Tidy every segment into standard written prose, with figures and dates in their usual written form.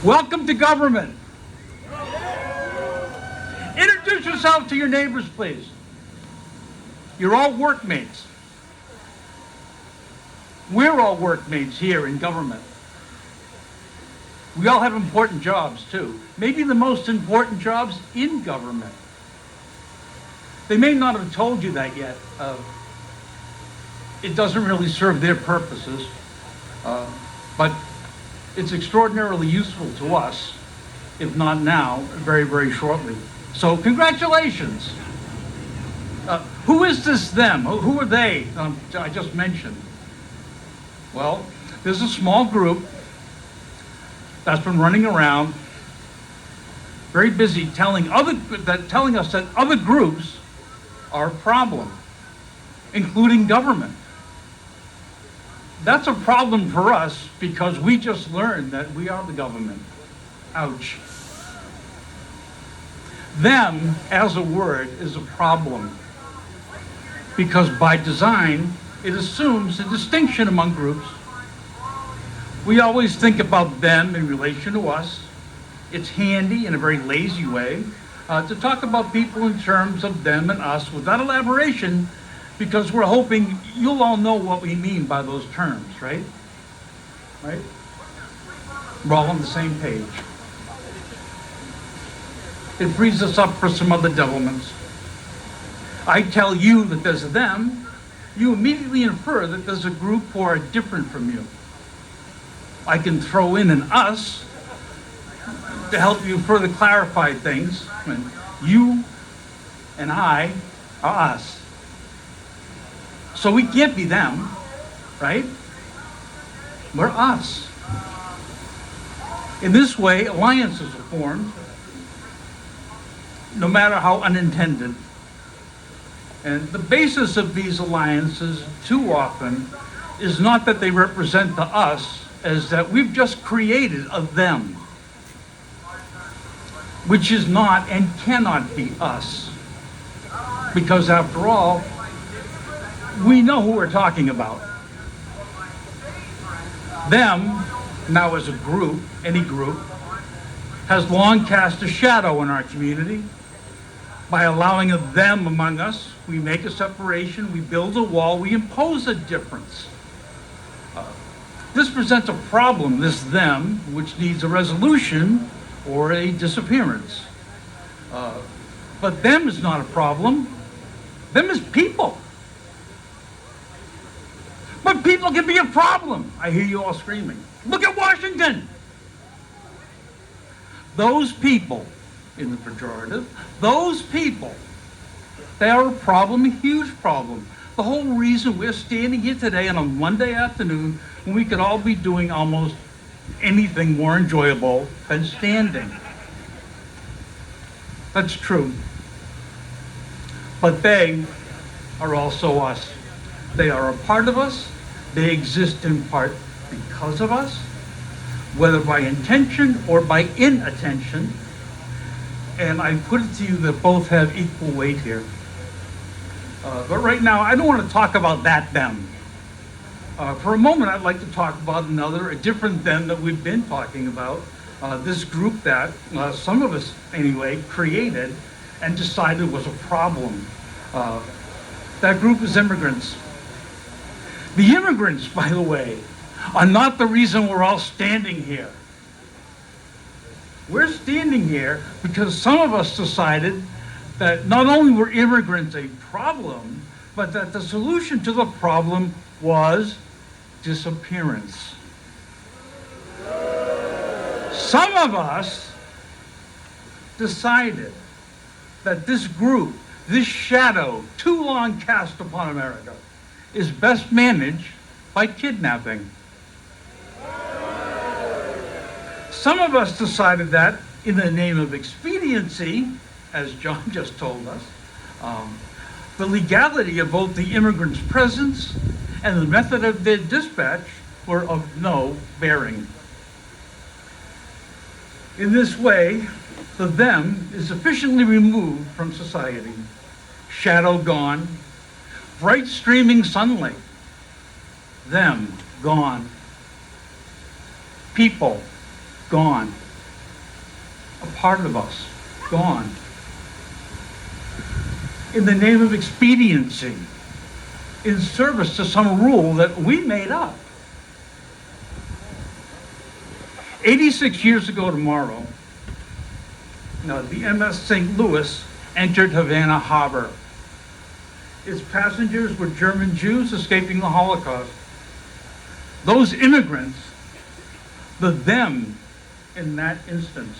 Welcome to government. Introduce yourself to your neighbors, please. You're all workmates. We're all workmates here in government. We all have important jobs, too. Maybe the most important jobs in government. They may not have told you that yet. It doesn't really serve their purposes, but it's extraordinarily useful to us, if not now, very, very shortly. So congratulations. Who is this them? Who are they I just mentioned? Well, there's a small group that's been running around, very busy telling us that other groups are a problem, including government. That's a problem for us because we just learned that we are the government. Ouch. Them, as a word, is a problem because by design, it assumes a distinction among groups. We always think about them in relation to us. It's handy, in a very lazy way, to talk about people in terms of them and us without elaboration, because we're hoping you'll all know what we mean by those terms, right? Right? We're all on the same page. It frees us up for some other developments. I tell you that there's a them, you immediately infer that there's a group who are different from you. I can throw in an us to help you further clarify things. And you and I are us. So we can't be them, right? We're us. In this way, alliances are formed, no matter how unintended. And the basis of these alliances, too often, is not that they represent the us, as that we've just created a them, which is not and cannot be us. Because after all, we know who we're talking about. Them, now as a group, any group, has long cast a shadow in our community. By allowing a them among us, we make a separation, we build a wall, we impose a difference. This presents a problem, this them, which needs a resolution or a disappearance. But them is not a problem. Them is people. But people can be a problem. I hear you all screaming. Look at Washington. Those people, in the pejorative, those people, they are a problem, a huge problem. The whole reason we're standing here today on a Monday afternoon when we could all be doing almost anything more enjoyable than standing. That's true. But they are also us. They are a part of us. They exist in part because of us, whether by intention or by inattention. And I put it to you that both have equal weight here. But right now, I don't want to talk about that them. For a moment, I'd like to talk about a different them that we've been talking about. This group that some of us, anyway, created and decided was a problem. That group is immigrants. The immigrants, by the way, are not the reason we're all standing here. We're standing here because some of us decided that not only were immigrants a problem, but that the solution to the problem was disappearance. Some of us decided that this group, this shadow too long cast upon America, is best managed by kidnapping. Some of us decided that in the name of expediency, as John just told us, the legality of both the immigrants' presence and the method of their dispatch were of no bearing. In this way, the them is sufficiently removed from society. Shadow gone, bright streaming sunlight, them gone. People gone. a part of us, gone. In the name of expediency, in service to some rule that we made up. 86 years ago tomorrow, the MS St. Louis entered Havana Harbor. Its passengers were German Jews escaping the Holocaust. Those immigrants, the them in that instance,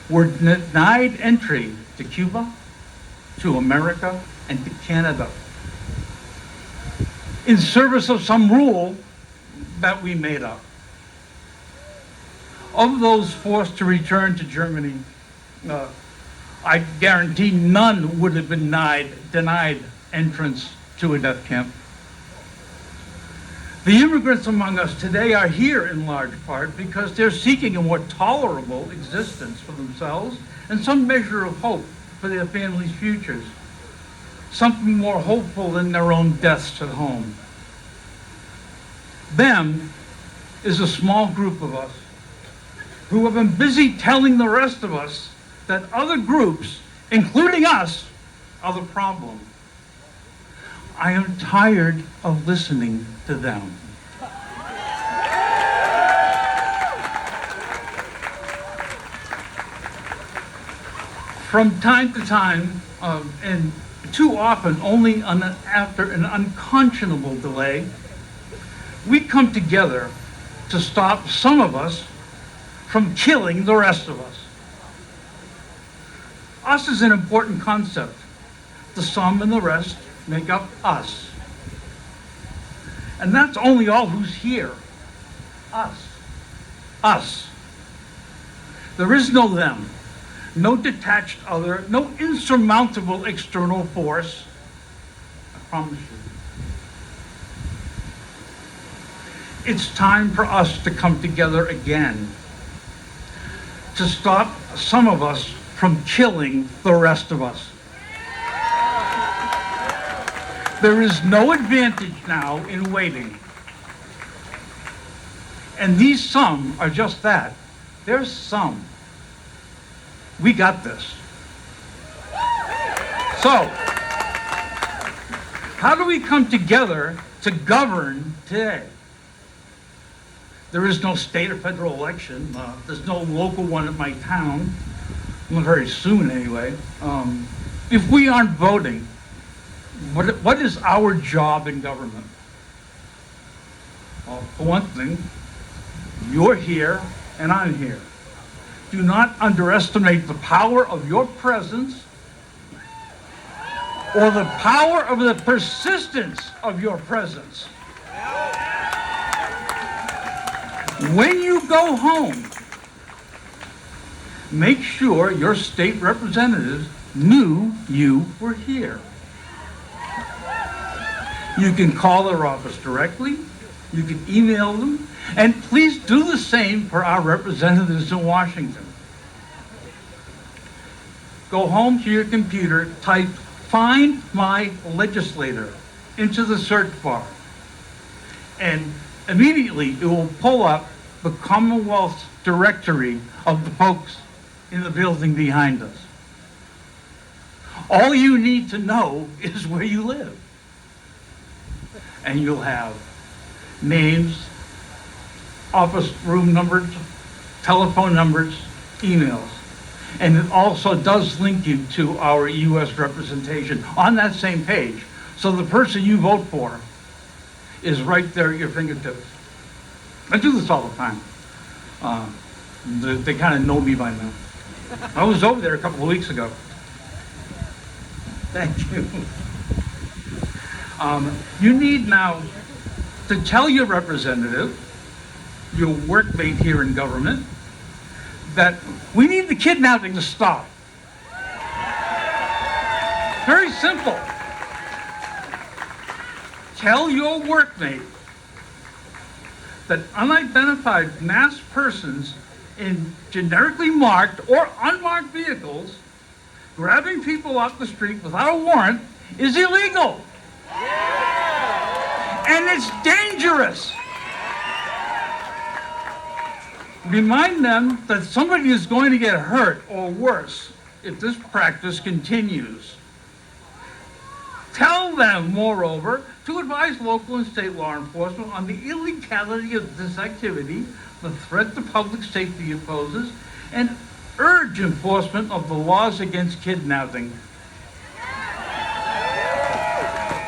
were denied entry to Cuba, to America, and to Canada in service of some rule that we made up. Of those forced to return to Germany, I guarantee none would have been denied entrance to a death camp. The immigrants among us today are here in large part because they're seeking a more tolerable existence for themselves and some measure of hope for their families' futures. Something more hopeful than their own deaths at home. Them is a small group of us who have been busy telling the rest of us that other groups, including us, are the problem. I am tired of listening to them. From time to time, and too often only after an unconscionable delay, we come together to stop some of us from killing the rest of us. Us is an important concept. The some and the rest make up us. And that's only all who's here. Us. Us. There is no them, no detached other, no insurmountable external force. I promise you. It's time for us to come together again, to stop some of us from killing the rest of us. There is no advantage now in waiting. And these some are just that. There's some. We got this. So, how do we come together to govern today? There is no state or federal election. There's no local one at my town. Not very soon, anyway. If we aren't voting, what is our job in government? Well, for one thing, you're here and I'm here. Do not underestimate the power of your presence or the power of the persistence of your presence. When you go home, make sure your state representatives knew you were here. You can call their office directly, you can email them, and please do the same for our representatives in Washington. Go home to your computer, type "Find My Legislator" into the search bar, and immediately it will pull up the Commonwealth directory of the folks in the building behind us. All you need to know is where you live. And you'll have names, office room numbers, telephone numbers, emails. And it also does link you to our U.S. representation on that same page. So the person you vote for is right there at your fingertips. I do this all the time. They kind of know me by now. I was over there a couple of weeks ago. Thank you. You need now to tell your representative, your workmate here in government, that we need the kidnapping to stop. Very simple. Tell your workmate that unidentified masked persons in generically marked or unmarked vehicles grabbing people off the street without a warrant is illegal. And it's dangerous. Remind them that somebody is going to get hurt or worse if this practice continues. Tell them, moreover, to advise local and state law enforcement on the illegality of this activity, the threat to public safety it poses, and urge enforcement of the laws against kidnapping.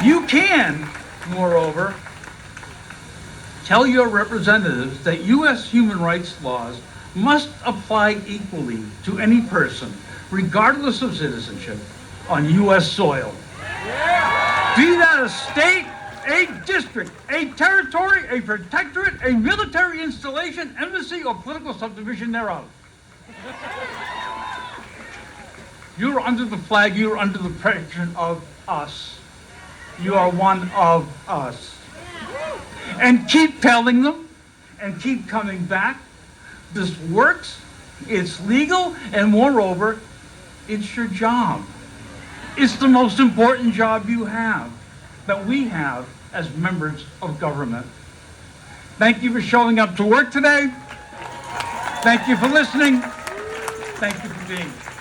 You can, moreover, tell your representatives that U.S. human rights laws must apply equally to any person, regardless of citizenship, on U.S. soil. Be that a state, a district, a territory, a protectorate, a military installation, embassy, or political subdivision thereof. You're under the flag, you're under the protection of us. You are one of us. And keep telling them, and keep coming back. This works, it's legal, and moreover, it's your job. It's the most important job you have, that we have as members of government. Thank you for showing up to work today. Thank you for listening. Thank you for being here.